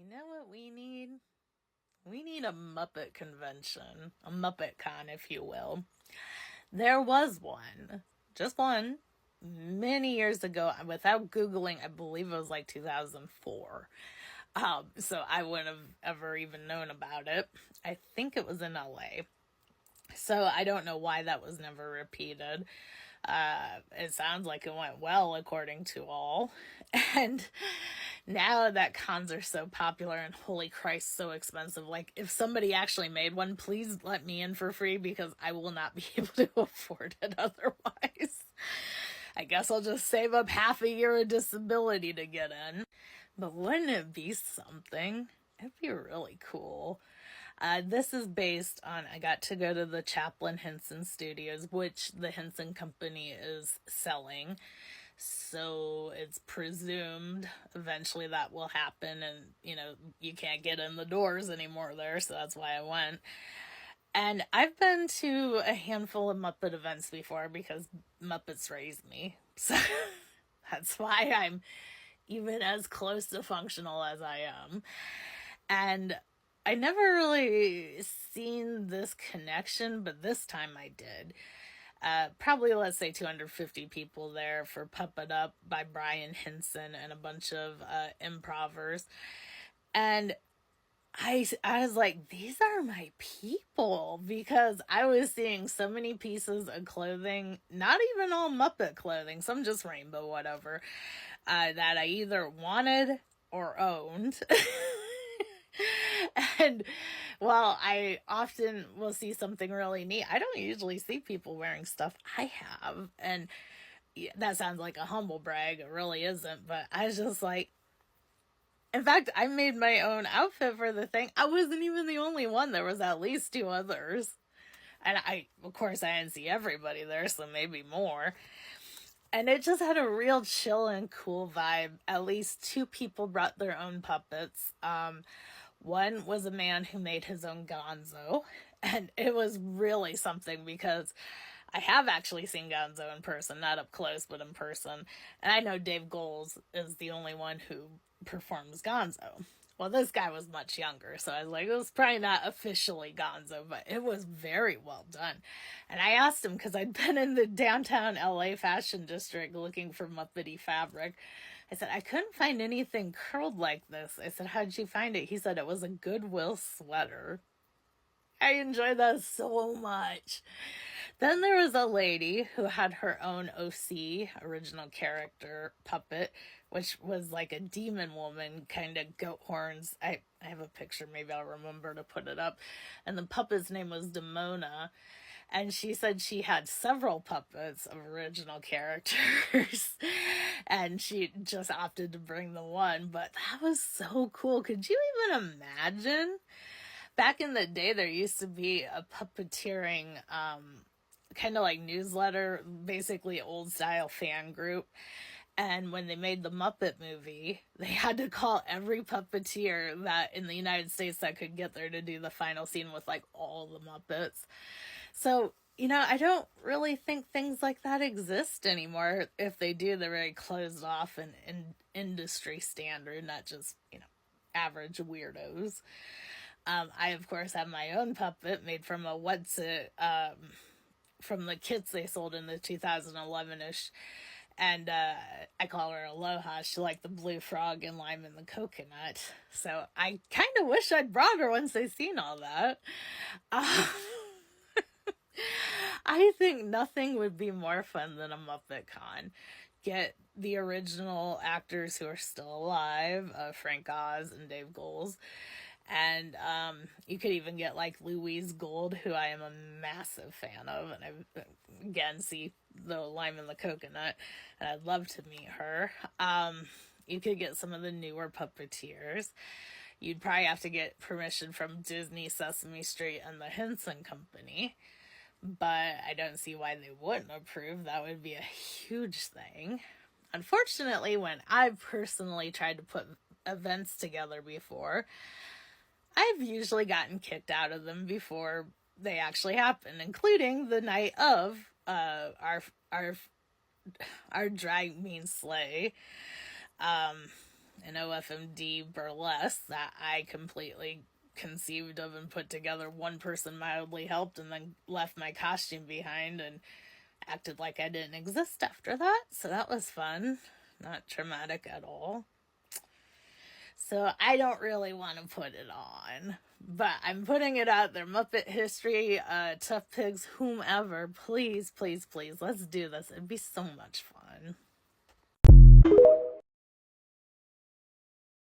know what we need? We need a Muppet convention, a Muppet Con, if you will. There was one, just one, many years ago. Without Googling, I believe it was like 2004. So I wouldn't have ever even known about it. I think it was in LA. So I don't know why that was never repeated. It sounds like it went well, according to all. And now that cons are so popular and holy Christ, so expensive. Like, if somebody actually made one, please let me in for free because I will not be able to afford it otherwise. I guess I'll just save up half a year of disability to get in. But wouldn't it be something? It'd be really cool. This is based on, I got to go to the Chaplin Henson Studios, which the Henson Company is selling. So it's presumed eventually that will happen, and you can't get in the doors anymore there, so that's why I went. And I've been to a handful of Muppet events before because Muppets raised me. So that's why I'm even as close to functional as I am. And I never really seen this connection, but this time I did. Probably, let's say, 250 people there for Puppet Up by Brian Henson and a bunch of improvers. And I was like, these are my people, because I was seeing so many pieces of clothing, not even all Muppet clothing, some just rainbow whatever, that I either wanted or owned. And while I often will see something really neat, I don't usually see people wearing stuff I have. And yeah, that sounds like a humble brag. It really isn't. But I was just like, in fact, I made my own outfit for the thing. I wasn't even the only one. There was at least two others. And of course, I didn't see everybody there, so maybe more. And it just had a real chill and cool vibe. At least two people brought their own puppets. One was a man who made his own Gonzo. And it was really something because I have actually seen Gonzo in person, not up close, but in person. And I know Dave Goelz is the only one who performs Gonzo. Well, this guy was much younger, so I was like, it was probably not officially Gonzo, but it was very well done. And I asked him, because I'd been in the downtown LA fashion district looking for Muppety fabric. I said, I couldn't find anything curled like this. I said, how'd you find it? He said it was a Goodwill sweater. I enjoyed that so much. Then there was a lady who had her own OC, original character puppet, which was like a demon woman, kind of goat horns. I have a picture, maybe I'll remember to put it up. And the puppet's name was Demona. And she said she had several puppets of original characters. And she just opted to bring the one. But that was so cool. Could you even imagine? Back in the day, there used to be a puppeteering kind of like newsletter, basically old style fan group. And when they made the Muppet movie, they had to call every puppeteer that in the United States that could get there to do the final scene with like all the Muppets. So, I don't really think things like that exist anymore. If they do, they're very closed off and industry standard, not just, average weirdos. I, of course, have my own puppet made from a from the kits they sold in the 2011-ish. And I call her Aloha. She liked the blue frog and lime and the coconut. So I kind of wish I'd brought her once I seen all that. I think nothing would be more fun than a Muppet Con. Get the original actors who are still alive, Frank Oz and Dave Goelz. And you could even get like Louise Gold, who I am a massive fan of, and I again see the lime and the coconut, and I'd love to meet her. You could get some of the newer puppeteers. You'd probably have to get permission from Disney, Sesame Street, and the Henson Company, but I don't see why they wouldn't approve. That would be a huge thing. Unfortunately, when I've personally tried to put events together before, I've usually gotten kicked out of them before they actually happen, including the night of our drag mean sleigh. an OFMD burlesque that I completely conceived of and put together. One person mildly helped and then left my costume behind and acted like I didn't exist after that. So that was fun. Not traumatic at all. So I don't really want to put it on. But I'm putting it out there. Muppet History, Tough Pigs, whomever. Please, please, please, let's do this. It'd be so much fun.